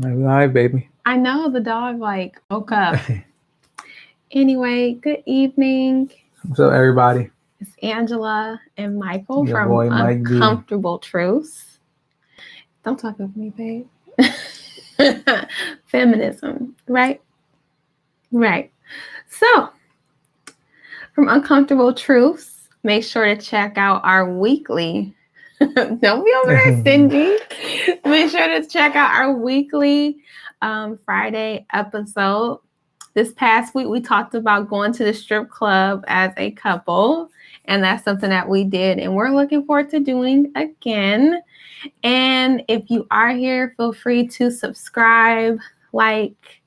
Like, all right, baby. I know the dog woke up. Anyway, good evening. What's up, everybody? It's Angela and Michael Your from boy Mike B. Uncomfortable Truths. Don't talk over me, babe. Feminism, right? Right. So, from Uncomfortable Truths, make sure to check out our weekly. Don't be over there stingy. Make sure to check out our weekly Friday episode. This past week, we talked about going to the strip club as a couple, and that's something that we did, and we're looking forward to doing again. And if you are here, feel free to subscribe, like,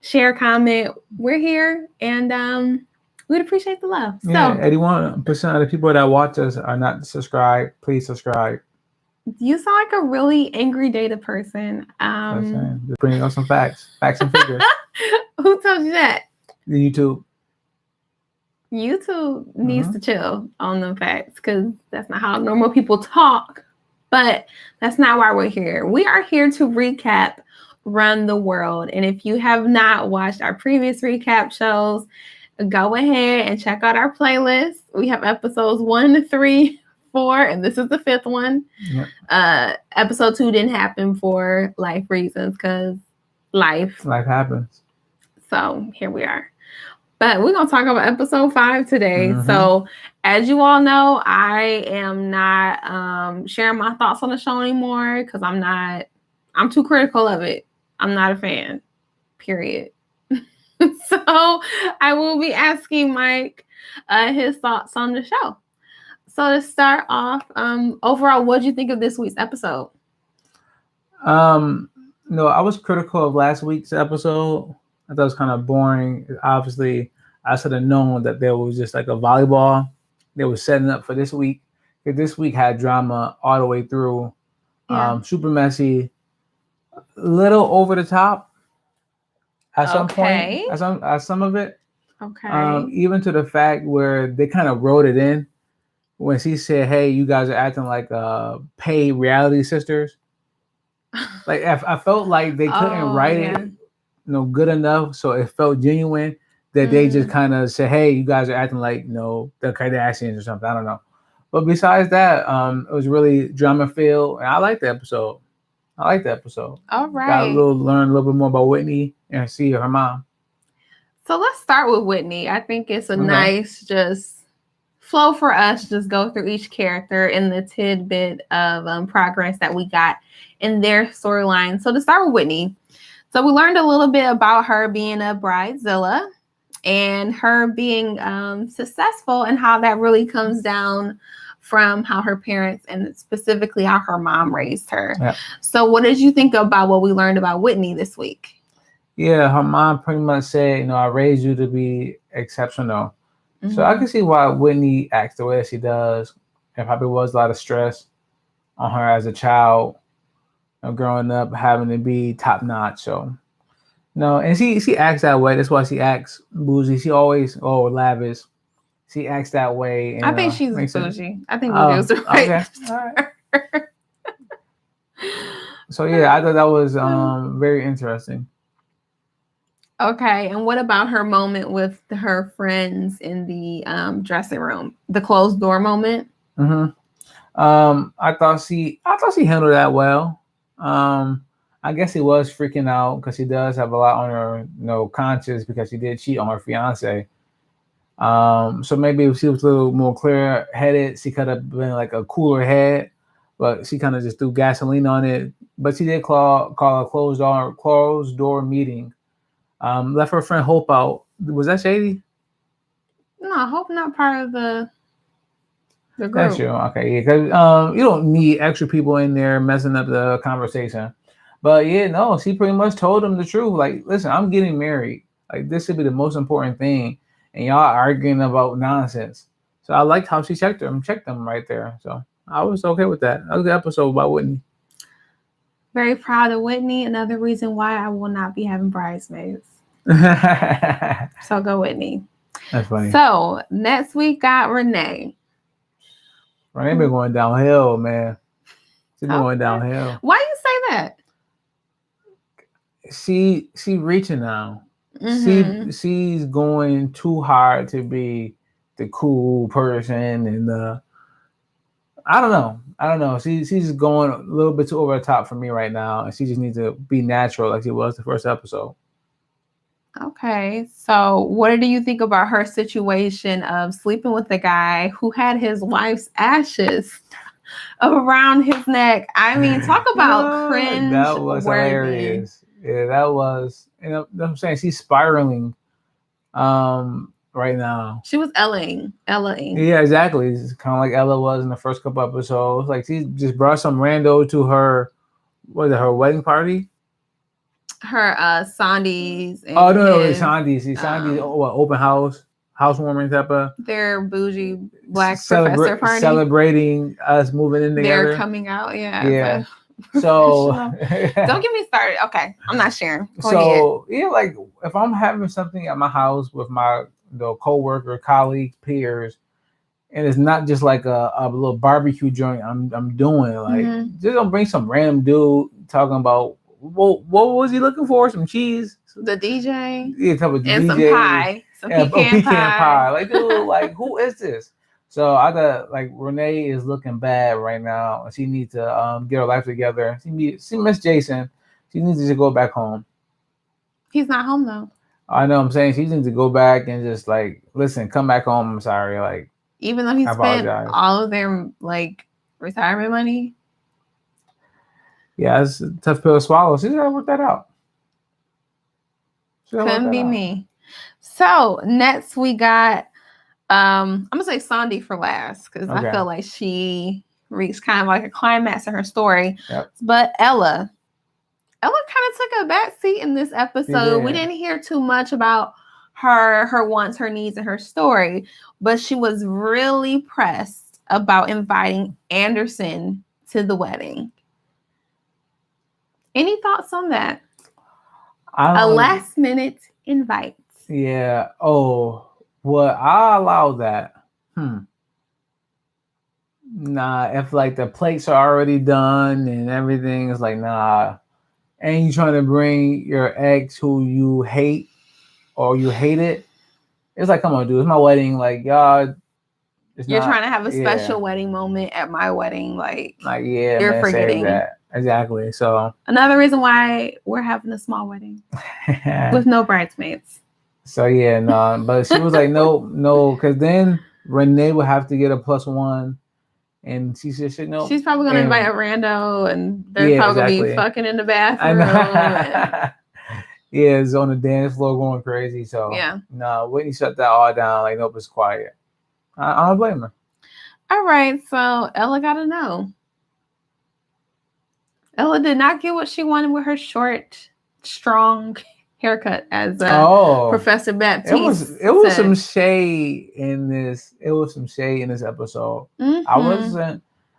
share, comment. We're here, and we'd appreciate the love. Yeah, So, 81% of the people that watch us are not subscribed. Please subscribe. you sound like a really angry data person. Just bringing up some facts and figures. Who told you that? The YouTube. YouTube needs to chill on them facts because that's not how normal people talk. But that's not why we're here. We are here to recap Run the World. And if you have not watched our previous recap shows, go ahead and check out our playlist. We have episodes 1, 3, 4, and this is the 5th one. Yep. Episode 2 didn't happen for life reasons because life happens. So here we are. But we're going to talk about episode 5 today. So as you all know, I am not sharing my thoughts on the show anymore because I'm too critical of it. I'm not a fan, period. So I will be asking Mike his thoughts on the show. So to start off, overall, what did you think of this week's episode? No, I was critical of last week's episode. I thought it was kind of boring. Obviously, I should have known that there was just like a volleyball they were setting up for this week. Because this week had drama all the way through. Yeah. Super messy, little over the top at some point. At some of it. Okay. Even to the fact where they kind of wrote it in when she said, "Hey, you guys are acting like paid reality sisters." Like I felt like they couldn't write it good enough, so it felt genuine that they just kind of said, "Hey, you guys are acting like the Kardashians or something." I don't know, but besides that, it was really drama filled, and I liked the episode. All right. Got learn a little bit more about Whitney and see her mom. So let's start with Whitney. I think it's a nice just flow for us. Just go through each character and the tidbit of progress that we got in their storyline. So to start with Whitney. So we learned a little bit about her being a bridezilla and her being successful and how that really comes down from how her parents and specifically how her mom raised her. Yeah. So what did you think about what we learned about Whitney this week? Yeah, her mom pretty much said, I raised you to be exceptional. So I can see why Whitney acts the way that she does. There probably was a lot of stress on her as a child, growing up, having to be top notch. So, and she acts that way. That's why she acts bougie. She always lavish. She acts that way. And, I think she's bougie. I think bougie was the right. Okay. All right. So yeah, I thought that was very interesting. Okay, and what about her moment with her friends in the dressing room, the closed door moment? I thought she handled that well. I guess he was freaking out because she does have a lot on her conscience because she did cheat on her fiance. So maybe if she was a little more clear-headed, she could have been like a cooler head, but she kind of just threw gasoline on it. But she did call a closed door meeting. Left her friend Hope out. Was that shady? No, Hope not part of the group. That's true. Okay, yeah, because you don't need extra people in there messing up the conversation. But yeah, no, she pretty much told them the truth. Like, listen, I'm getting married. Like, this should be the most important thing, and y'all arguing about nonsense. So I liked how she checked them right there. So I was okay with that. That was a good episode about Whitney. Very proud of Whitney. Another reason why I will not be having bridesmaids. So go Whitney. That's funny. So next week got Renee. Renee been going downhill, man. She's been going downhill. Why you say that? she reaching now. Mhm. She's going too hard to be the cool person and the I don't know. I don't know. She's just going a little bit too over the top for me right now, and she just needs to be natural like she was the first episode. Okay, so what do you think about her situation of sleeping with the guy who had his wife's ashes around his neck? I mean, talk about cringe That was worthy. hilarious. Yeah, that was. You know what I'm saying? She's spiraling right now. She was Ella-ing. Yeah, exactly. It's kind of like Ella was in the first couple episodes. Like she just brought some rando to her, what is it, her wedding party? Her Sandy's and Oh no, it's his, Sandy's. See, Sandy's open house, housewarming type of their bougie black professor party. celebrating us moving in together. They're coming out, yeah. Yeah. So So don't get me started. Okay, I'm not sharing. Go so yeah, like if I'm having something at my house with my co-worker, colleagues, peers, and it's not just like a little barbecue joint I'm doing, like just don't bring some random dude talking about what was he looking for? Some cheese? The DJ? Yeah, type of And DJ. some pie. Some pecan pie. Like dude, like who is this? So I got like Renee is looking bad right now. She needs to get her life together. She missed Jason. She needs to go back home. He's not home though. I know. I'm saying she needs to go back and just like listen. Come back home. I'm sorry. Like even though he spent all of their like retirement money. Yeah, it's a tough pill to swallow. She's gotta work that out. Couldn't be me. So next we got I'm gonna say Sandy for last because I feel like she reached kind of like a climax in her story. Yep. But Ella kind of took a back seat in this episode. We didn't hear too much about her wants, her needs, and her story, but she was really pressed about inviting Anderson to the wedding. Any thoughts on that? A last minute invite. Yeah. Oh, well, I allow that. Nah, if like the plates are already done and everything is like, nah, and you trying to bring your ex who you hate or you hate it, it's like, come on, dude, it's my wedding. Like, y'all, you're trying to have a special wedding moment at my wedding. Like yeah, you're forgetting that. Exactly. So another reason why we're having a small wedding with no bridesmaids. So yeah, no, but she was like, no, because then Renee would have to get a +1, and she said, "Shit, no." She's probably gonna invite a rando, and they're probably gonna be fucking in the bathroom. Yeah, it's on the dance floor going crazy. So yeah, no, Whitney shut that all down. Like, nope, it's quiet. I don't blame her. All right, so Ella got to know. Ella did not get what she wanted with her short, strong haircut as Professor Baptiste. It was some shade in this. It was some shade in this episode. Mm-hmm. I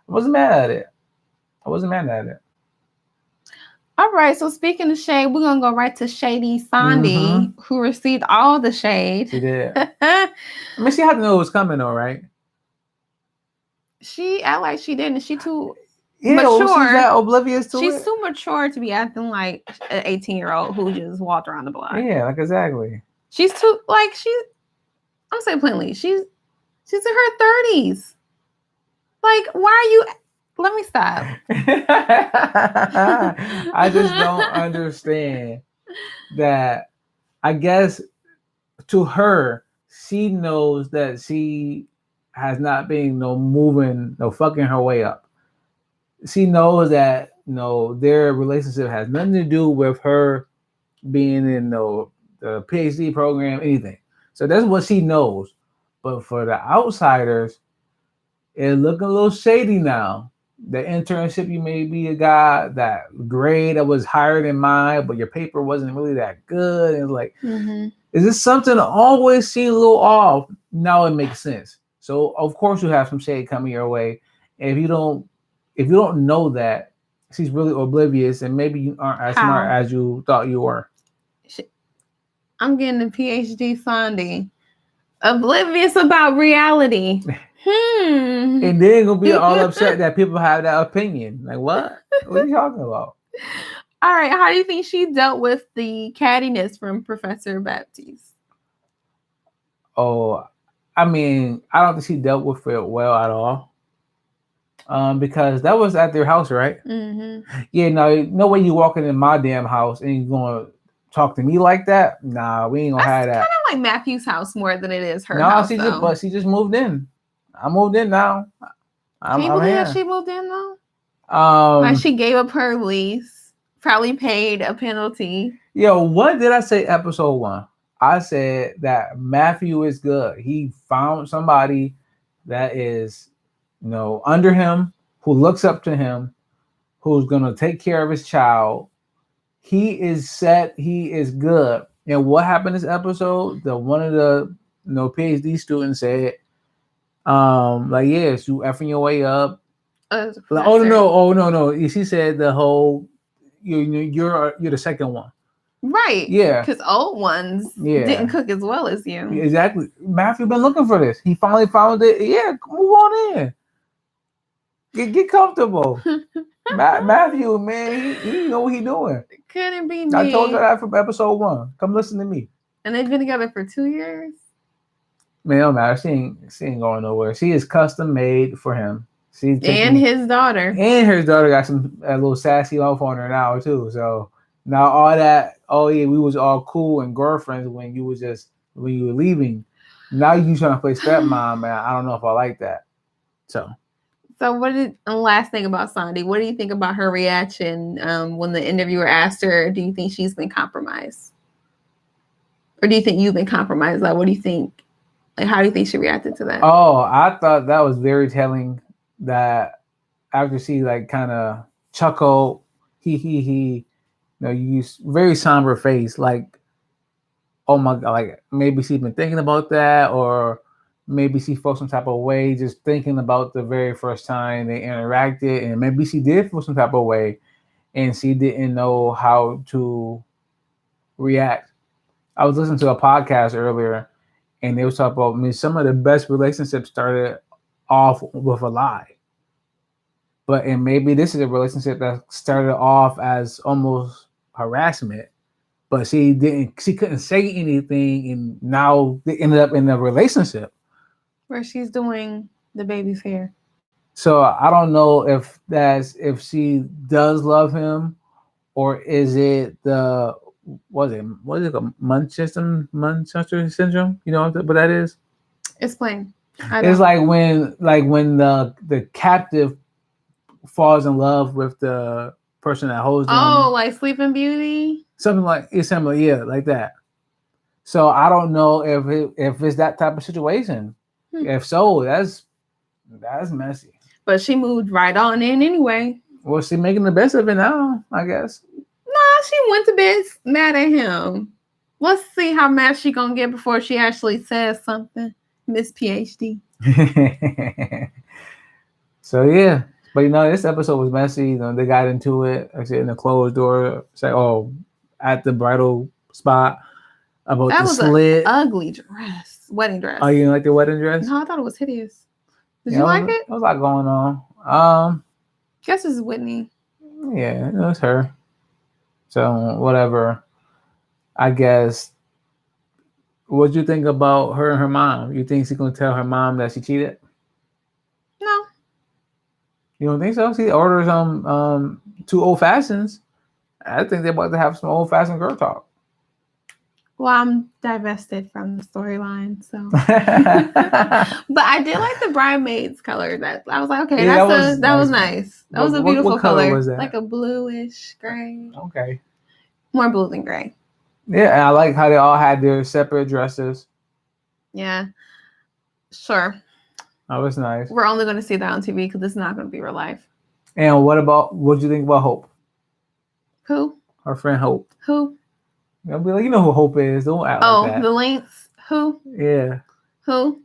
wasn't mad at it. All right, so speaking of shade, we're gonna go right to Shady Sandy, who received all the shade. She did. I mean, she had to know it was coming, though, right? She act like she didn't. She too. Yeah, mature. She's that oblivious to She's too mature to be acting like an 18-year-old who just walked around the block. Yeah, like exactly. She's too I'm saying plainly, she's in her 30s. Like, why are you? Let me stop. I just don't understand that. I guess to her, she knows that she has not been fucking her way up. She knows that their relationship has nothing to do with her being in the PhD program, anything. So that's what she knows. But for the outsiders, it's looking a little shady now. The internship, you may be a guy that grade that was higher than mine, but your paper wasn't really that good. And it's like, is this something that always seems a little off? Now it makes sense. So of course you have some shade coming your way. And if you don't know that, she's really oblivious, and maybe you aren't as smart as you thought you were. I'm getting a PhD Sandy. Oblivious about reality. And then gonna be all upset that people have that opinion. Like, what? What are you talking about? All right. How do you think she dealt with the cattiness from Professor Baptiste? Oh, I mean, I don't think she dealt with it well at all. Because that was at their house, right? Mm-hmm. Yeah, no way you walking in my damn house and you gonna talk to me like that. Nah, we ain't gonna That's have kind that. of like Matthew's house more than it is her No, house, she though. but she just moved in. I moved in now. Can you I'm believe that here. she moved in, though? Like, she gave up her lease, probably paid a penalty. Yo, what did I say episode 1? I said that Matthew is good. He found somebody that is, under him, who looks up to him, who's gonna take care of his child. He is set. He is good. And what happened this episode? One of the PhD students said, like, yes, you effing your way up. Like, oh no. She said the whole, you're the second one. Right. Yeah. Because old ones didn't cook as well as you. Exactly. Matthew been looking for this. He finally found it. Yeah, move on in. Get comfortable. Matthew, man, he know what he doing. Couldn't be me. I told you that from episode 1. Come listen to me. And they've been together for 2 years. Man, no matter. She ain't going nowhere. She is custom made for him. And his daughter. And his daughter got a little sassy off on her now too. So now all that, oh yeah, we was all cool and girlfriends when you were leaving. Now you trying to play stepmom, man. I don't know if I like that. So and last thing about Sandy, what do you think about her reaction when the interviewer asked her, do you think she's been compromised? Or do you think you've been compromised? Like, what do you think? Like, how do you think she reacted to that? Oh, I thought that was very telling that after she like kind of chuckled, he, you use very somber face, like, oh my God, like maybe she's been thinking about that, or maybe she felt some type of way just thinking about the very first time they interacted, and maybe she did feel some type of way and she didn't know how to react. I was listening to a podcast earlier and they was talking about, some of the best relationships started off with a lie. And maybe this is a relationship that started off as almost harassment, but she couldn't say anything, and now they ended up in a relationship where she's doing the baby's hair. So I don't know if she does love him, or is it what is it called? Munchausen syndrome? You know what that is? Explain. It's like when the captive falls in love with the person that holds them. Oh, like Sleeping Beauty? Something like it's similar, yeah, like that. So I don't know if it's that type of situation. If so, that's messy. But she moved right on in anyway. Well, she's making the best of it now, I guess. No, she went to bed mad at him. Let's see how mad she gonna get before she actually says something, Miss PhD. So yeah, but this episode was messy. They got into it. I said in the closed door, say, at the bridal spot about that the was slit. An ugly dress, wedding dress. Oh, you didn't like the wedding dress? No, I thought it was hideous. Did you like it? There was a lot going on. Guess it's Whitney. Yeah, it was her. So whatever. I guess. What'd you think about her and her mom? You think she's gonna tell her mom that she cheated? No. You don't think so? She orders 2 old fashions. I think they're about to have some old fashioned girl talk. Well, I'm divested from the storyline, so. But I did like the bridesmaids color. That I was like, okay, that was nice. That was a beautiful color. Was that? Like a bluish gray. Okay. More blue than gray. Yeah, and I like how they all had their separate dresses. Yeah. Sure. That was nice. We're only going to see that on TV because it's not going to be real life. And what do you think about Hope? Who? Our friend Hope. Who? I'll be like, you know who Hope is. Don't act like that. The Lynx. Who? Yeah. Who?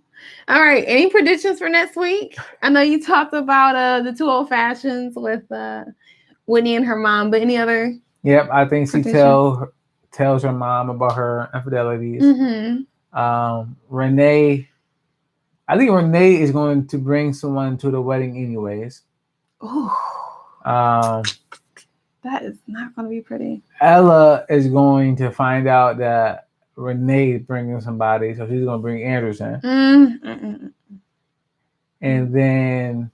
All right. Any predictions for next week? I know you talked about the 2 old fashions with Whitney and her mom, but any other? Yep, I think she tells her mom about her infidelities. Mm-hmm. Renee, I think Renee is going to bring someone to the wedding anyways. Ooh. That is not going to be pretty. Ella is going to find out that Renee is bringing somebody, so she's going to bring Anderson. And then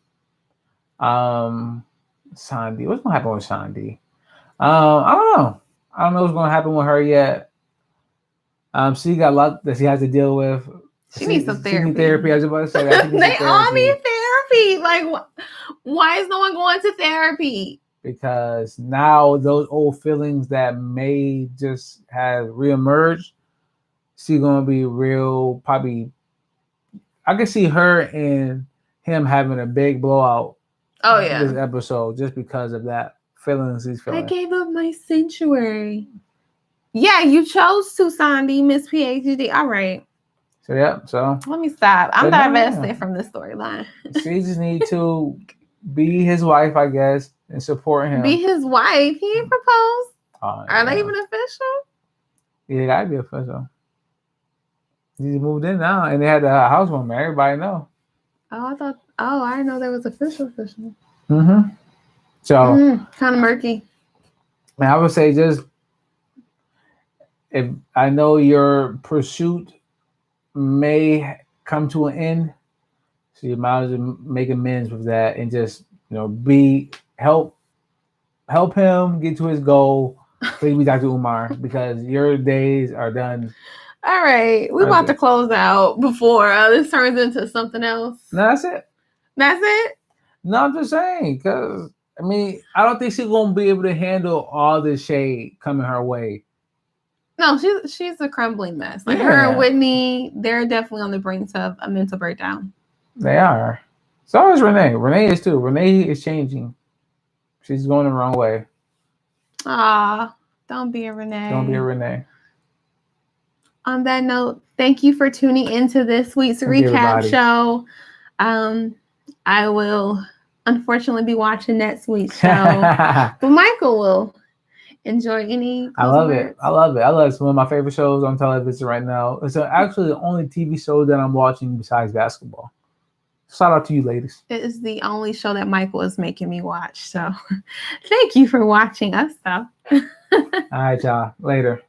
Sandy. What's going to happen with Sandy? I don't know. I don't know what's going to happen with her yet. She got a lot that she has to deal with. She needs some therapy. She needs therapy. I was about to say that. They all need therapy. Like, why is no one going to therapy? Because now those old feelings that may just have reemerged, she's gonna be real. Probably, I can see her and him having a big blowout. Oh yeah, this episode just because of that feelings he's feeling. I gave up my sanctuary. Yeah, you chose to, Sandy, Miss PhD. All right. So yeah, so let me stop. I'm divesting from this storyline. She just need to be his wife, I guess, and support him. Be his wife. He ain't proposed. Are they even official? Yeah, they gotta be official. He moved in now, and they had the housewarming. Everybody know. Oh, I didn't know there was official. Mm-hmm. So kind of murky. And I would say just if I know your pursuit may come to an end, so you might as well make amends with that and just help him get to his goal. Please be Dr. Umar, because your days are done. All right, we're about to close out before this turns into something else. No, that's it. That's it? No, I'm just saying, because I mean, I don't think she's gonna be able to handle all this shade coming her way. No, she's a crumbling mess. Like her and Whitney, they're definitely on the brink of a mental breakdown. They are. So is Renee. Renee is too. Renee is changing. She's going the wrong way. Ah, don't be a Renee. Don't be a Renee. On that note, thank you for tuning into this week's recap show. I will unfortunately be watching next week's show, but Michael will enjoy any. I love it. I love it. It's one of my favorite shows on television right now. It's actually the only TV show that I'm watching besides basketball. Shout out to you, ladies. It is the only show that Michael is making me watch. So thank you for watching us, though. All right, y'all. Later.